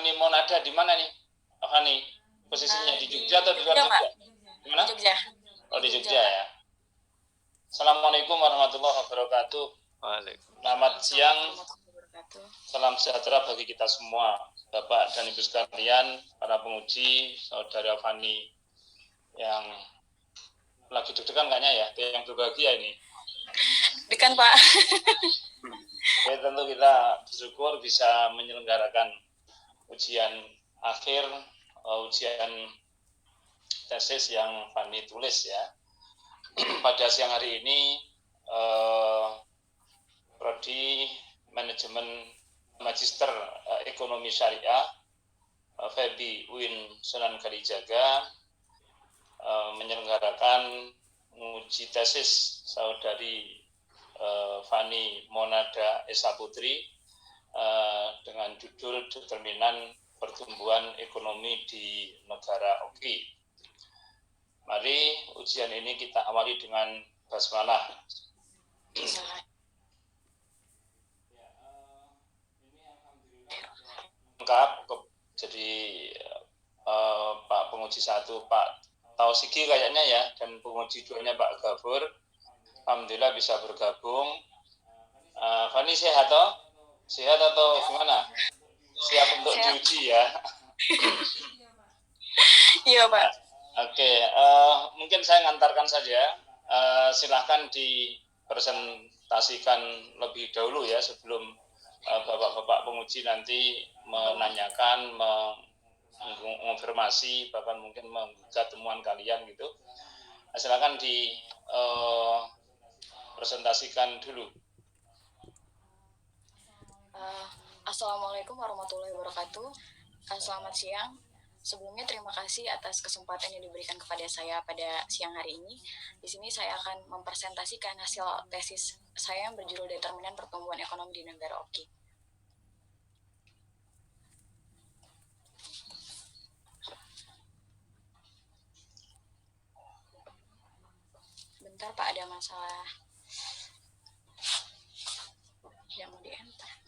Fani Monada di mana nih? Fani, posisinya di Jogja atau di luar Jogja? Di mana? Jogja. Oh, di Jogja ya. Assalamualaikum warahmatullahi wabarakatuh. Selamat siang. Salam sejahtera bagi kita semua, Bapak dan Ibu sekalian, para penguji, saudara Fani yang lagi deg-degan kayaknya ya, yang berbahagia ini. Dekan Pak. Ya, tentu kita bersyukur bisa menyelenggarakan ujian akhir, ujian tesis yang Fani tulis ya. Pada siang hari ini Prodi Manajemen Magister Ekonomi Syariah FEBI UIN Sunan Kalijaga menyelenggarakan uji tesis saudari Fani Monada Esa Putri dengan judul Determinan Pertumbuhan Ekonomi di Negara Oki. Mari ujian ini kita awali dengan basmalah. Lengkap, jadi Pak penguji 1 Pak Tausigi kayaknya ya, dan penguji 2-nya Pak Gafur. Alhamdulillah bisa bergabung. Fani sehat toh? Sehat atau gimana? Siap untuk diuji ya? Iya Pak. Oke, mungkin saya ngantarkan saja. Silahkan dipresentasikan lebih dahulu ya sebelum Bapak-Bapak penguji nanti menanyakan, mengonfirmasi, bahkan mungkin membuka temuan kalian gitu. Silahkan dipresentasikan dulu. Assalamualaikum warahmatullahi wabarakatuh. Selamat siang. Sebelumnya terima kasih atas kesempatan yang diberikan kepada saya pada siang hari ini. Di sini saya akan mempresentasikan hasil tesis saya yang berjudul Determinan Pertumbuhan Ekonomi di Negara Oki. Bentar Pak, ada masalah yang mau di-enter.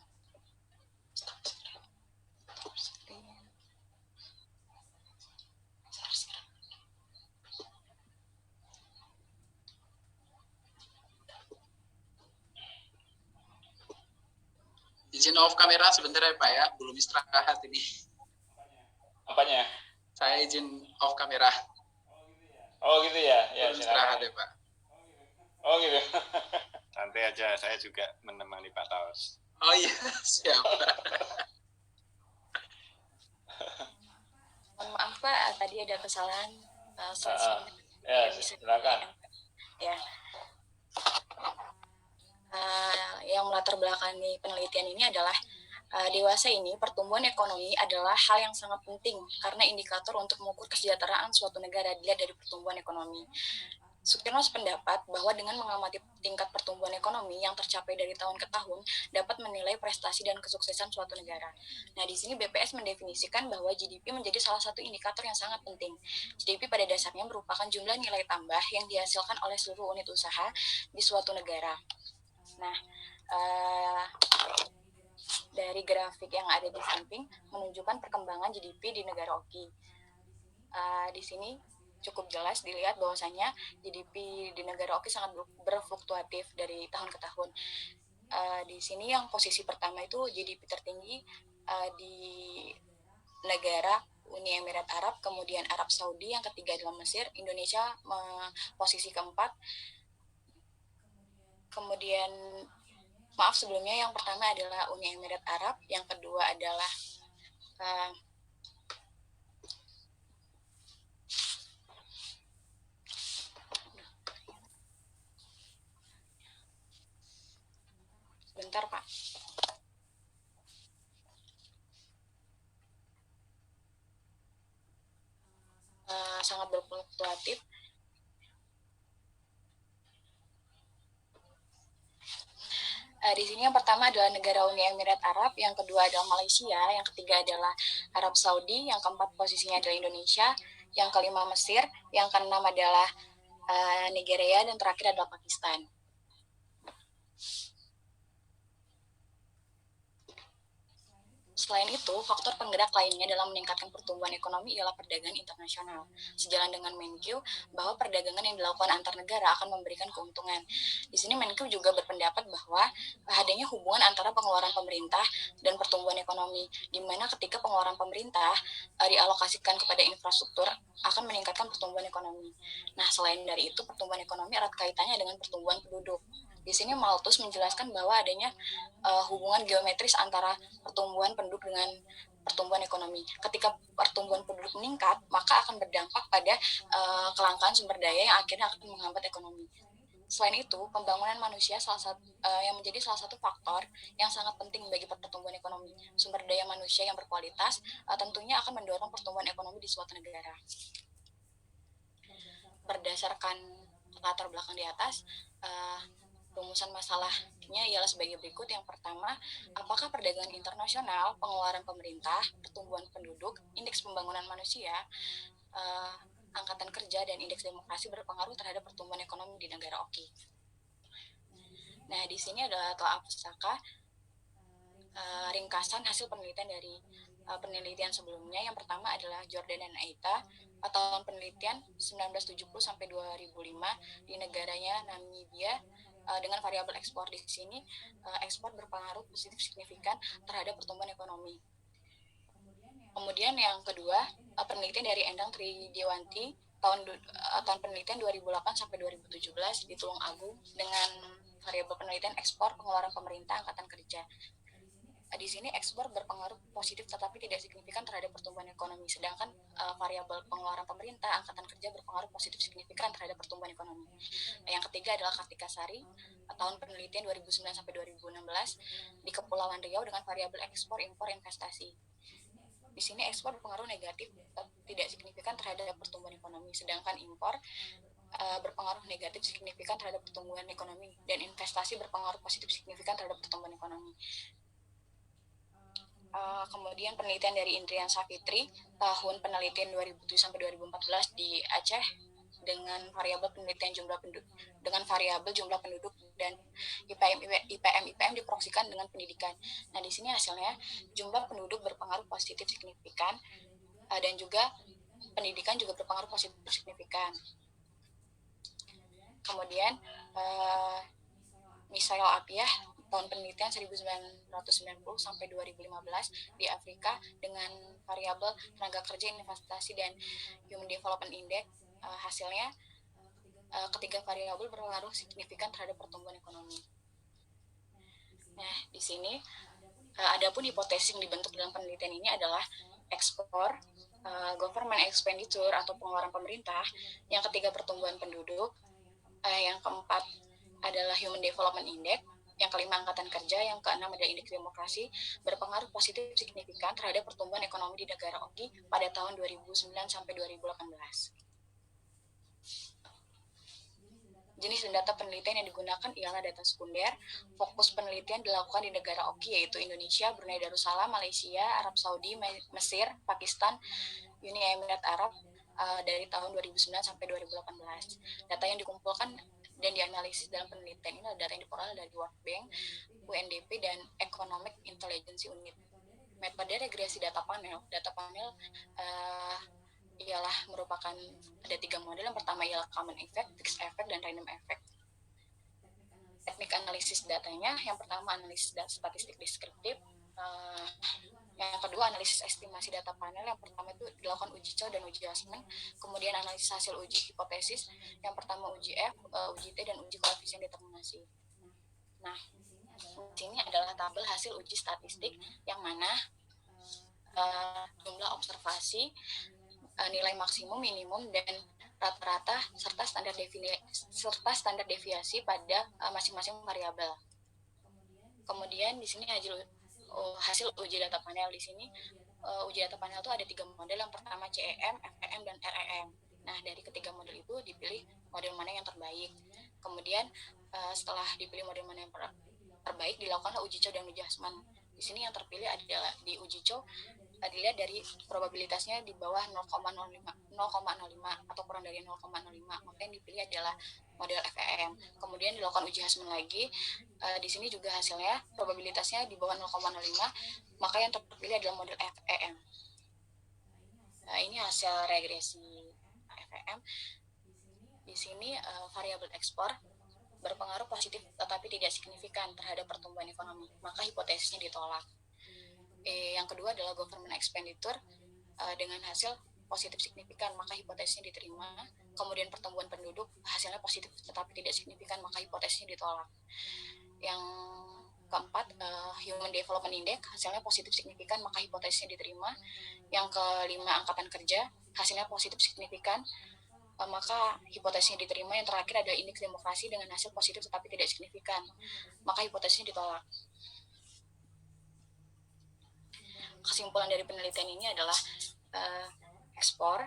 Izin off kamera sebentar ya Pak ya, belum istirahat ini. Apanya? Saya izin off kamera. Oh gitu ya? Ya, belum istirahat ya Pak. Oh gitu. Santai aja, saya juga menemani Pak Taos. Oh iya, siap. Mohon maaf Pak, tadi ada kesalahan. Ya, silakan. Ya. Yang melatar belakangi penelitian ini adalah dewasa ini pertumbuhan ekonomi adalah hal yang sangat penting karena indikator untuk mengukur kesejahteraan suatu negara dilihat dari pertumbuhan ekonomi. Sukirno sependapat bahwa dengan mengamati tingkat pertumbuhan ekonomi yang tercapai dari tahun ke tahun dapat menilai prestasi dan kesuksesan suatu negara. Nah, di sini BPS mendefinisikan bahwa GDP menjadi salah satu indikator yang sangat penting. GDP pada dasarnya merupakan jumlah nilai tambah yang dihasilkan oleh seluruh unit usaha di suatu negara. Nah, dari grafik yang ada di samping menunjukkan perkembangan GDP di negara Oki. Di sini cukup jelas dilihat bahwasanya GDP di negara Oki sangat berfluktuatif dari tahun ke tahun. Di sini yang posisi pertama itu GDP tertinggi di negara Uni Emirat Arab, kemudian Arab Saudi, yang ketiga adalah Mesir, Indonesia posisi keempat. Kemudian maaf sebelumnya, yang pertama adalah Uni Emirat Arab, yang kedua adalah bentar Pak. Sangat berfluktuatif. Di sini yang pertama adalah negara Uni Emirat Arab, yang kedua adalah Malaysia, yang ketiga adalah Arab Saudi, yang keempat posisinya adalah Indonesia, yang kelima Mesir, yang keenam adalah Nigeria, dan terakhir adalah Pakistan. Selain itu, faktor penggerak lainnya dalam meningkatkan pertumbuhan ekonomi ialah perdagangan internasional. Sejalan dengan Menkyu bahwa perdagangan yang dilakukan antar negara akan memberikan keuntungan. Di sini Menkyu juga berpendapat bahwa adanya hubungan antara pengeluaran pemerintah dan pertumbuhan ekonomi, di mana ketika pengeluaran pemerintah dialokasikan kepada infrastruktur akan meningkatkan pertumbuhan ekonomi. Nah, selain dari itu, pertumbuhan ekonomi erat kaitannya dengan pertumbuhan penduduk. Di sini Malthus menjelaskan bahwa adanya hubungan geometris antara pertumbuhan penduduk dengan pertumbuhan ekonomi. Ketika pertumbuhan penduduk meningkat, maka akan berdampak pada kelangkaan sumber daya yang akhirnya akan menghambat ekonomi. Selain itu, pembangunan manusia yang menjadi salah satu faktor yang sangat penting bagi pertumbuhan ekonomi. Sumber daya manusia yang berkualitas tentunya akan mendorong pertumbuhan ekonomi di suatu negara. Berdasarkan latar belakang di atas, rumusan masalahnya ialah sebagai berikut. Yang pertama, apakah perdagangan internasional, pengeluaran pemerintah, pertumbuhan penduduk, indeks pembangunan manusia, angkatan kerja, dan indeks demokrasi berpengaruh terhadap pertumbuhan ekonomi di negara OKI? Nah, di sini adalah telah pusaka ringkasan hasil penelitian dari penelitian sebelumnya. Yang pertama adalah Jordan dan Aita, tahun penelitian 1970 sampai 2005 di negaranya Namibia. Dengan variabel ekspor di sini, ekspor berpengaruh positif signifikan terhadap pertumbuhan ekonomi. Kemudian yang kedua, penelitian dari Endang Tridewanti tahun penelitian 2008 sampai 2017 di Tulungagung dengan variabel penelitian ekspor pengeluaran pemerintah angkatan kerja. Di sini ekspor berpengaruh positif tetapi tidak signifikan terhadap pertumbuhan ekonomi, sedangkan variabel pengeluaran pemerintah angkatan kerja berpengaruh positif signifikan terhadap pertumbuhan ekonomi. Yang ketiga adalah Kartika Sari tahun penelitian 2009 sampai 2016 di Kepulauan Riau dengan variabel ekspor impor investasi. Di sini ekspor berpengaruh negatif tidak signifikan terhadap pertumbuhan ekonomi, sedangkan impor berpengaruh negatif signifikan terhadap pertumbuhan ekonomi, dan investasi berpengaruh positif signifikan terhadap pertumbuhan ekonomi. Kemudian penelitian dari Indrian Savitri tahun penelitian 2007 sampai 2014 di Aceh dengan variabel penelitian jumlah penduduk dan IPM diproksikan dengan pendidikan. Nah, di sini hasilnya jumlah penduduk berpengaruh positif signifikan dan juga pendidikan juga berpengaruh positif signifikan. Kemudian Misael Apiah tahun penelitian 1990 sampai 2015 di Afrika dengan variabel tenaga kerja, investasi, dan Human Development Index. Hasilnya ketiga variabel berpengaruh signifikan terhadap pertumbuhan ekonomi. Nah, di sini adapun hipotesis yang dibentuk dalam penelitian ini adalah ekspor, government expenditure atau pengeluaran pemerintah, yang ketiga pertumbuhan penduduk, yang keempat adalah Human Development Index, yang kelima angkatan kerja, yang keenam adalah indeks demokrasi, berpengaruh positif signifikan terhadap pertumbuhan ekonomi di negara OKI pada tahun 2009 sampai 2018. Jenis dan data penelitian yang digunakan ialah data sekunder. Fokus penelitian dilakukan di negara OKI yaitu Indonesia, Brunei Darussalam, Malaysia, Arab Saudi, Mesir, Pakistan, Uni Emirat Arab dari tahun 2009 sampai 2018. Data yang dikumpulkan dan dianalisis dalam penelitian ini adalah data yang diperoleh dari World Bank, UNDP, dan Economic Intelligence Unit. Metode regresi data panel ialah merupakan ada 3 model. Yang pertama ialah common effect, fixed effect, dan random effect. Teknik analisis datanya, yang pertama analisis data statistik deskriptif, yang kedua analisis estimasi data panel. Yang pertama itu dilakukan uji coba dan uji asesmen, kemudian analisis hasil uji hipotesis, yang pertama uji F, uji T, dan uji koefisien determinasi. Nah, di sini adalah tabel hasil uji statistik yang mana jumlah observasi, nilai maksimum, minimum, dan rata-rata serta standar deviasi pada masing-masing variabel. Kemudian di sini hasil uji data panel. Di sini uji data panel itu ada 3 model. Yang pertama CEM, FEM, dan REM. Nah, dari ketiga model itu dipilih model mana yang terbaik. Kemudian setelah dipilih model mana yang terbaik, dilakukanlah uji coba dan uji asesmen. Di sini yang terpilih adalah di uji coba dilihat dari probabilitasnya di bawah 0,05 atau kurang dari 0,05. Maka yang dipilih adalah model FEM. Kemudian dilakukan uji Haseman lagi. Di sini juga hasilnya probabilitasnya di bawah 0,05, maka yang terpilih adalah model FEM. Nah, ini hasil regresi FEM. Di sini variabel ekspor berpengaruh positif tetapi tidak signifikan terhadap pertumbuhan ekonomi, maka hipotesisnya ditolak. Yang kedua adalah government expenditure dengan hasil positif signifikan, maka hipotesisnya diterima. Kemudian pertumbuhan penduduk hasilnya positif tetapi tidak signifikan, maka hipotesisnya ditolak. Yang keempat, Human Development Index hasilnya positif signifikan, maka hipotesisnya diterima. Yang kelima, angkatan kerja hasilnya positif signifikan, maka hipotesisnya diterima. Yang terakhir adalah indeks demokrasi dengan hasil positif tetapi tidak signifikan, maka hipotesisnya ditolak. Kesimpulan dari penelitian ini adalah ekspor,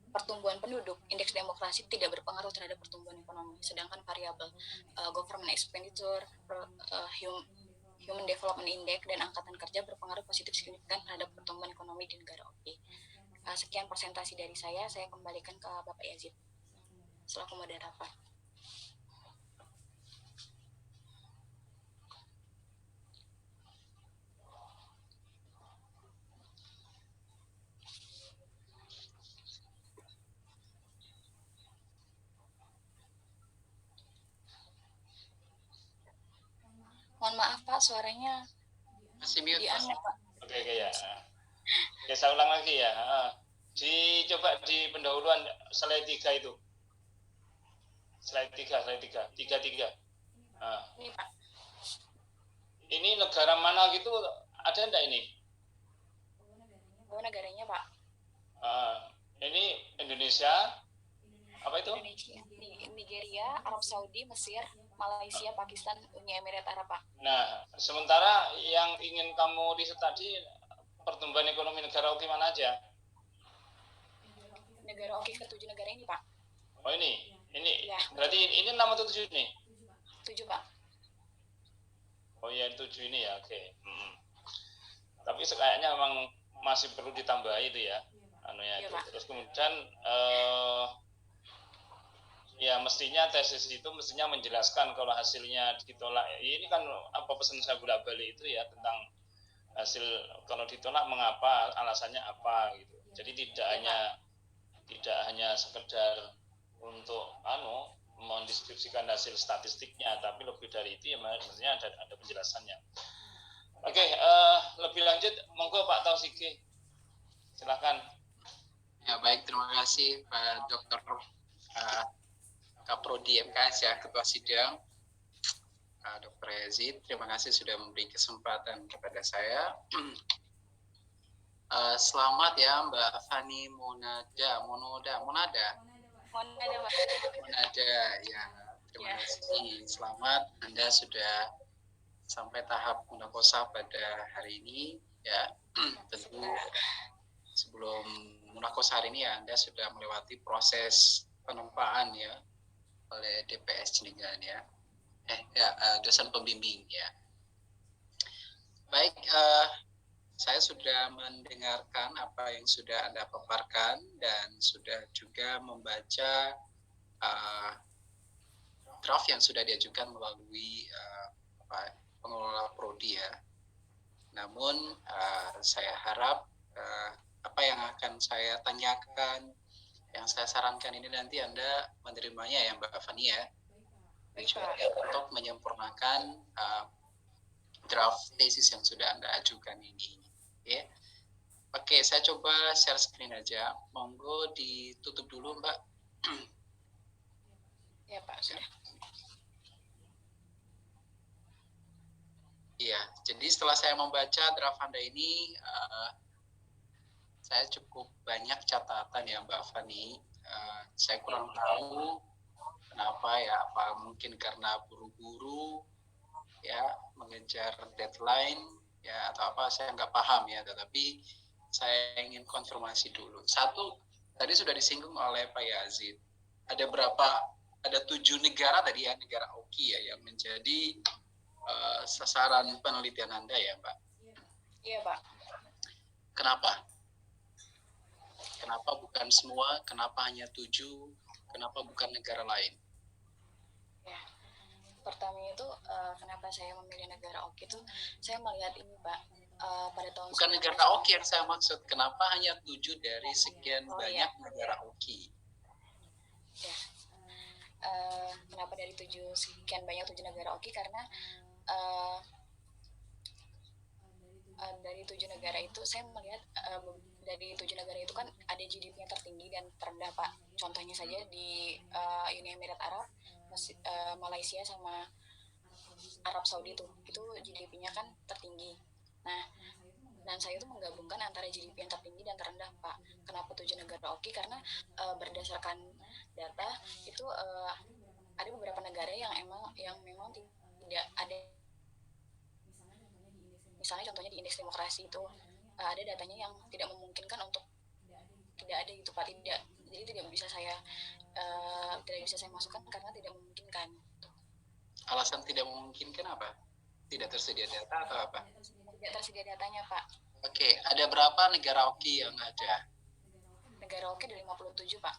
pertumbuhan penduduk, indeks demokrasi tidak berpengaruh terhadap pertumbuhan ekonomi, sedangkan variabel government expenditure, Human Development Index, dan angkatan kerja berpengaruh positif signifikan terhadap pertumbuhan ekonomi di negara OP. Sekian presentasi dari saya kembalikan ke Bapak Yazid selaku moderator. Mohon maaf Pak, suaranya masih mute. Pak. Oke ya. Oke, saya ulang lagi ya. Coba di pendahuluan slide 3 itu. Slide 3. Ini Pak. Ini negara mana gitu, ada enggak ini? Oh, negaranya Pak. Ini Indonesia, apa itu? Indonesia, Nigeria, Arab Saudi, Mesir, Malaysia, Pakistan, Uni Emirat Arab, Pak. Nah, sementara yang ingin kamu riset tadi pertumbuhan ekonomi negara oke mana aja? Negara oke ke-7 negara ini, Pak. Oh ini ya. Berarti ini 6 atau 7 nih? 7, Pak. Oh ya, 7 ini ya, oke. Tapi kayaknya memang masih perlu ditambah itu ya. Iya, Pak. Terus kemudian ya mestinya tesis itu mestinya menjelaskan kalau hasilnya ditolak. Ini kan apa pesan saya bolak-balik itu ya, tentang hasil kalau ditolak mengapa, alasannya apa gitu. Jadi tidak hanya sekedar untuk mendeskripsikan hasil statistiknya, tapi lebih dari itu ya maksudnya ada penjelasannya. Oke, lebih lanjut monggo Pak Tausiki. Silakan. Ya baik, terima kasih Pak Dr. Kaprodi MKS ya, Ketua Sidang, Dr. Yazid. Terima kasih sudah memberi kesempatan kepada saya. Selamat ya Mbak Fani Monada ya. Terima kasih. Selamat, Anda sudah sampai tahap munakosa pada hari ini ya. Tentu sebelum munakosa hari ini ya, Anda sudah melewati proses penempaan ya oleh DPS Jenengan ya. Dosen pembimbing ya. Baik, saya sudah mendengarkan apa yang sudah Anda paparkan dan sudah juga membaca draft yang sudah diajukan melalui pengelola prodi ya. Namun saya harap apa yang akan saya tanyakan, yang saya sarankan ini nanti Anda menerimanya ya Mbak Fani ya, untuk menyempurnakan draft tesis yang sudah Anda ajukan ini. Ya. Oke, saya coba share screen aja. Monggo ditutup dulu Mbak. Ya Pak, sudah. Iya, jadi setelah saya membaca draft Anda ini, saya cukup banyak catatan ya Mbak Fani. Saya kurang tahu kenapa ya, apa mungkin karena buru-buru ya mengejar deadline ya atau apa, saya nggak paham ya, tetapi saya ingin konfirmasi dulu. Satu, tadi sudah disinggung oleh Pak Yazid, ada 7 negara tadi ya, negara OKI ya yang menjadi sasaran penelitian Anda ya Mbak? Iya Pak. Kenapa bukan semua? Kenapa hanya 7? Kenapa bukan negara lain? Ya, pertama itu kenapa saya memilih negara oki itu saya melihat ini Pak, pada tahun bukan negara oki yang saya maksud, kenapa hanya 7 dari sekian banyak negara oki? Ya, kenapa dari sekian banyak 7 negara oki, karena dari 7 negara itu saya melihat dari 7 negara itu kan ada GDP-nya tertinggi dan terendah Pak. Contohnya saja di Uni Emirat Arab, Malaysia sama Arab Saudi itu GDP-nya kan tertinggi. Nah, dan saya itu menggabungkan antara GDP yang tertinggi dan terendah Pak. Kenapa 7 negara oki? Karena berdasarkan data itu ada beberapa negara yang memang tidak ada. Misalnya contohnya di indeks demokrasi itu ada datanya yang tidak memungkinkan untuk tidak ada gitu Pak, jadi tidak bisa saya masukkan karena tidak memungkinkan. Alasan tidak memungkinkan apa? Tidak tersedia data atau apa? Tidak tersedia datanya Pak. Oke, ada berapa negara oki yang ada? Negara oki ada 57 Pak.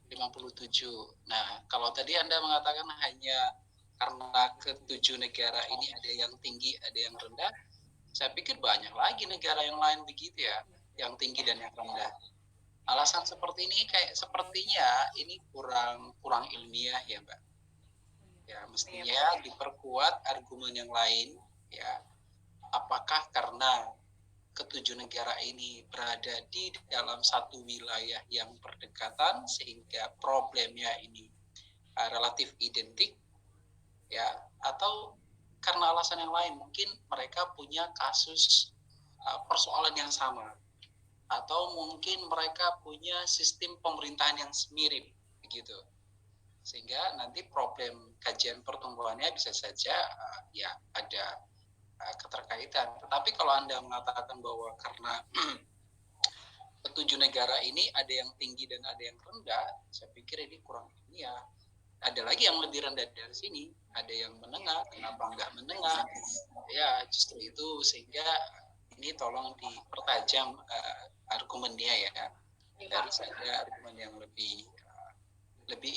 57. Nah, kalau tadi Anda mengatakan hanya karena ke-7 negara ini ada yang tinggi, ada yang rendah, saya pikir banyak lagi negara yang lain begitu ya, yang tinggi dan yang rendah. Alasan seperti ini sepertinya ini kurang ilmiah ya Mbak. Ya, mestinya diperkuat argumen yang lain ya. Apakah karena ke-7 negara ini berada di dalam satu wilayah yang berdekatan sehingga problemnya ini relatif identik ya, atau karena alasan yang lain, mungkin mereka punya kasus persoalan yang sama, atau mungkin mereka punya sistem pemerintahan yang mirip begitu, sehingga nanti problem kajian pertumbuhannya bisa saja ya ada keterkaitan. Tetapi kalau Anda mengatakan bahwa karena ke-7 negara ini ada yang tinggi dan ada yang rendah, saya pikir ini kurang ilmiah. Ada lagi yang lebih rendah dari sini, ada yang menengah, kenapa nggak menengah? Ya justru itu, sehingga ini tolong dipertajam argumennya ya, dari saya argumen yang lebih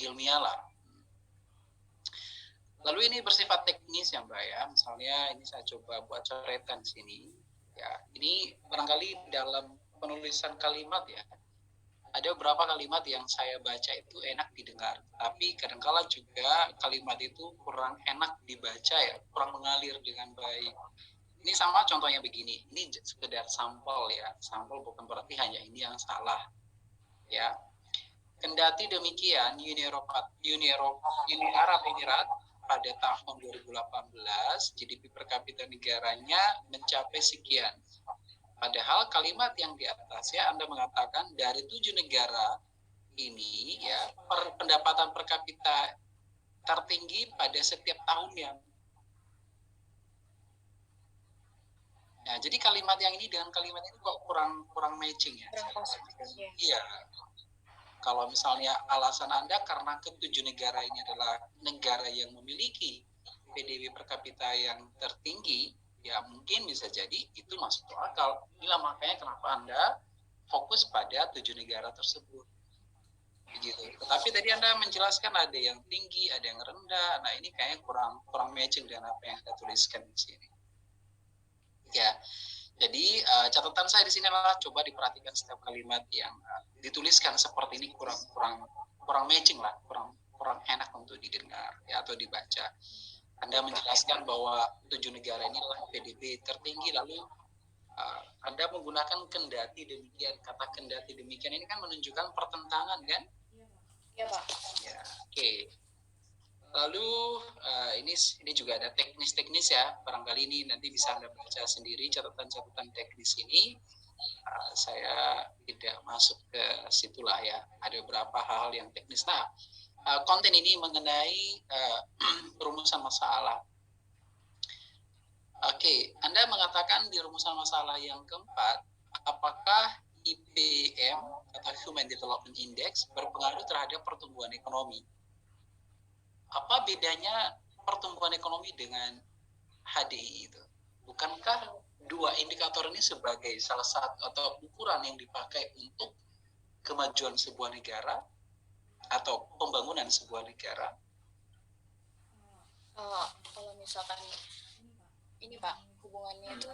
ilmiah lah. Lalu ini bersifat teknis ya Mbak ya, misalnya ini saya coba buat coretan sini ya, ini barangkali dalam penulisan kalimat ya, ada beberapa kalimat yang saya baca itu enak didengar, tapi kadang-kala juga kalimat itu kurang enak dibaca ya, kurang mengalir dengan baik. Ini sama contohnya begini, ini sekedar sampel ya, sampel bukan berarti hanya ini yang salah ya. Kendati demikian, Uni Arab Emirat pada tahun 2018 GDP per kapita negaranya mencapai sekian. Padahal kalimat yang di atasnya Anda mengatakan dari 7 negara ini ya pendapatan per kapita tertinggi pada setiap tahunnya. Nah, jadi kalimat yang ini dengan kalimat ini kok kurang matching ya. Iya. Kalau misalnya alasan Anda karena ke-7 negara ini adalah negara yang memiliki PDB per kapita yang tertinggi, ya mungkin bisa jadi itu masuk akal. Inilah makanya kenapa Anda fokus pada 7 negara tersebut. Begitu. Tetapi tadi Anda menjelaskan ada yang tinggi, ada yang rendah. Nah, ini kayaknya kurang matching dengan apa yang Anda tuliskan di sini. Ya. Jadi catatan saya di sini adalah coba diperhatikan setiap kalimat yang dituliskan seperti ini kurang matching lah, kurang enak untuk didengar ya atau dibaca. Anda menjelaskan bahwa 7 negara ini adalah PDB tertinggi, lalu Anda menggunakan kendati demikian. Kata kendati demikian ini kan menunjukkan pertentangan kan? Iya Pak. Ya, oke. Lalu ini juga ada teknis-teknis ya, barangkali ini nanti bisa Anda baca sendiri catatan-catatan teknis ini. Saya tidak masuk ke situlah ya, ada beberapa hal yang teknis. Nah, konten ini mengenai rumusan masalah. Oke, Anda mengatakan di rumusan masalah yang keempat, apakah IPM atau Human Development Index berpengaruh terhadap pertumbuhan ekonomi? Apa bedanya pertumbuhan ekonomi dengan HDI itu? Bukankah dua indikator ini sebagai salah satu atau ukuran yang dipakai untuk kemajuan sebuah negara? atau pembangunan sebuah negara? Kalau misalkan ini Pak, hubungannya itu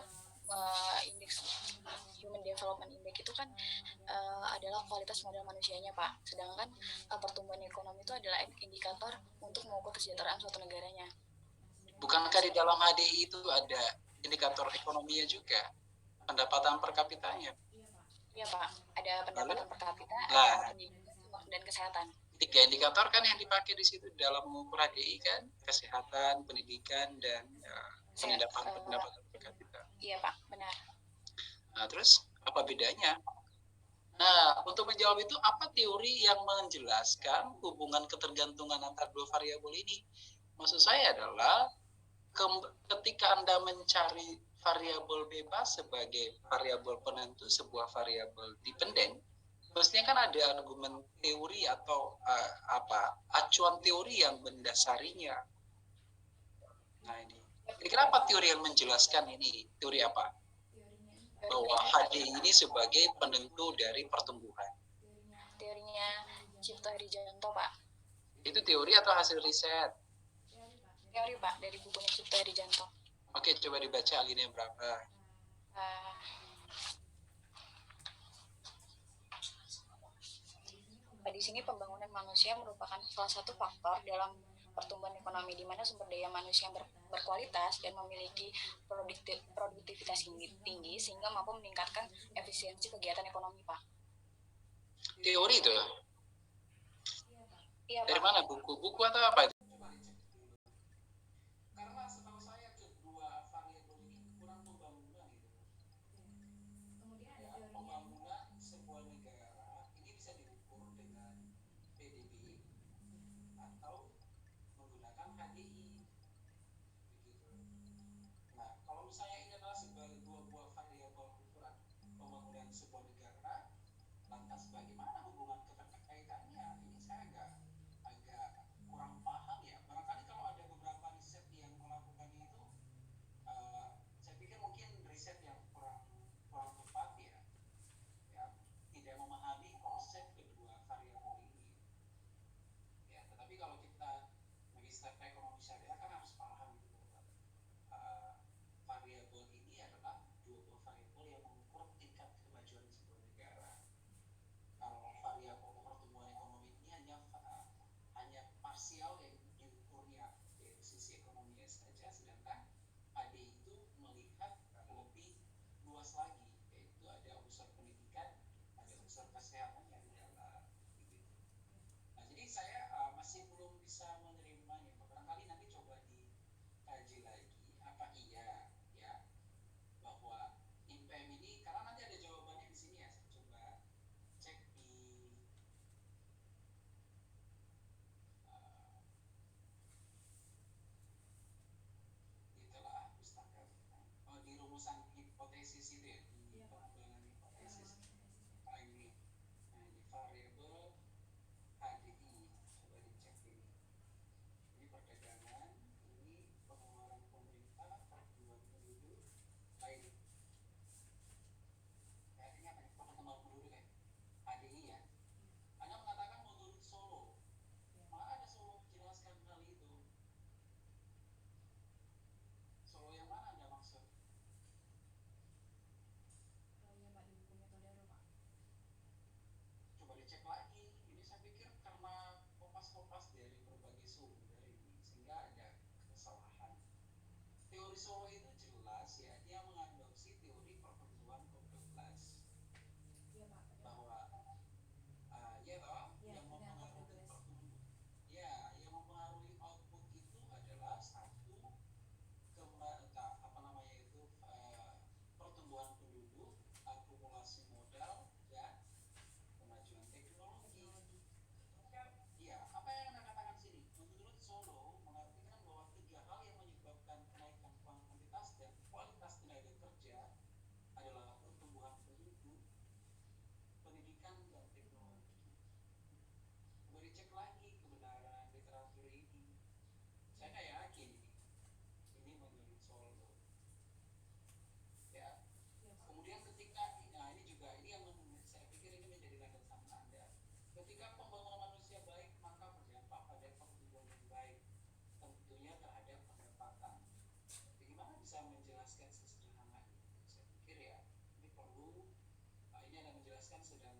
indeks Human Development Index itu kan adalah kualitas modal manusianya Pak. Sedangkan pertumbuhan ekonomi itu adalah indikator untuk mengukur kesejahteraan suatu negaranya. Bukankah di dalam HDI itu ada indikator ekonominya juga, pendapatan per kapitanya? Iya Pak, ada pendapatan per kapita, dan kesehatan. 3 indikator kan yang dipakai di situ dalam mengukur HDI kan, kesehatan, pendidikan, dan pendapatan per kapita. Iya Pak, benar. Nah, terus apa bedanya? Nah, untuk menjawab itu, apa teori yang menjelaskan hubungan ketergantungan antara dua variabel ini? Maksud saya adalah ketika Anda mencari variabel bebas sebagai variabel penentu sebuah variabel dependen, mestinya kan ada argumen teori atau acuan teori yang mendasarinya. Nah ini, kira-kira apa teori yang menjelaskan ini? Teori apa? Bahwa HDI ini sebagai penentu dari pertumbuhan. Teorinya Cipto Herijanto Pak. Itu teori atau hasil riset? Teori Pak, dari bukunya Cipto Herijanto. Oke, coba dibaca alinea berapa? Di sini pembangunan manusia merupakan salah satu faktor dalam pertumbuhan ekonomi di mana sumber daya manusia berkualitas dan memiliki produktivitas tinggi sehingga mampu meningkatkan efisiensi kegiatan ekonomi Pak. Teori itu? Iya, dari Pak. mana, buku atau apa itu? Karena setahu saya kedua variabel ini kurang pembangunan gitu. Ya, pembangunan sebuah negara ini bisa diukur dengan PDB atau menggunakan HDI begitu. Nah, kalau misalnya ini adalah sebagai dua buah variabel ukuran pembangunan sebuah negara, lantas bagaimana hubungan keterkaitannya? Ini saya agak kurang paham ya. Barangkali kalau ada beberapa riset yang melakukan itu, saya pikir mungkin riset yang kurang tepat ya, tidak memahami konsep kedua variabel ini. Ya, tetapi kalau kita bagi step ekonomi syariah kan harus paham gitu bahwa variabel ini adalah dua buah variabel yang mengukur tingkat kemajuan sebuah negara. Kalau variabel pertumbuhan ekonomi ini hanya parsial yang diukurnya dari sisi ekonominya saja, sedangkan AD itu melihat lebih luas lagi, yaitu ada unsur pendidikan, ada unsur kesehatan yang di dalam begitu. Nah, jadi saya masih belum bisa menerimanya. Barangkali nanti coba dikaji lagi apa iya ya bahwa IPM ini, karena nanti ada jawabannya di sini ya, saya coba cek di itulah pustaka di rumusan hipotesis itu ya, di pengembangan hipotesis ini. Nah, ini variabel HDI, coba dicek ini perdagangan, ini pengeluaran pemerintah, pertumbuhan penduduk, ini ini apa ya, pertumbuhan penduduk ya, HDI ya. Anda mengatakan menurut Solo, mana ada Solo menjelaskan hal itu? Solo yang mana Anda maksud? Coba dicek lagi. Ini saya pikir karena kopas-kopas dari berbagai sumber ini, sehingga ada kesalahan. Teori Solo itu jelas ya, dia mengadopsi teori pertumbuhan ke-12. Bahwa ya toh, yang mempengaruhi pertumbuhan, ya, yang mempengaruhi output itu adalah satu pertumbuhan penduduk, akumulasi modal, dan kemajuan teknologi. Iya, apa yang Anda katakan sini? Menurut Solo mengartikan bahwa 3 hal yang menyebabkan kenaikan kuantitas kan sedang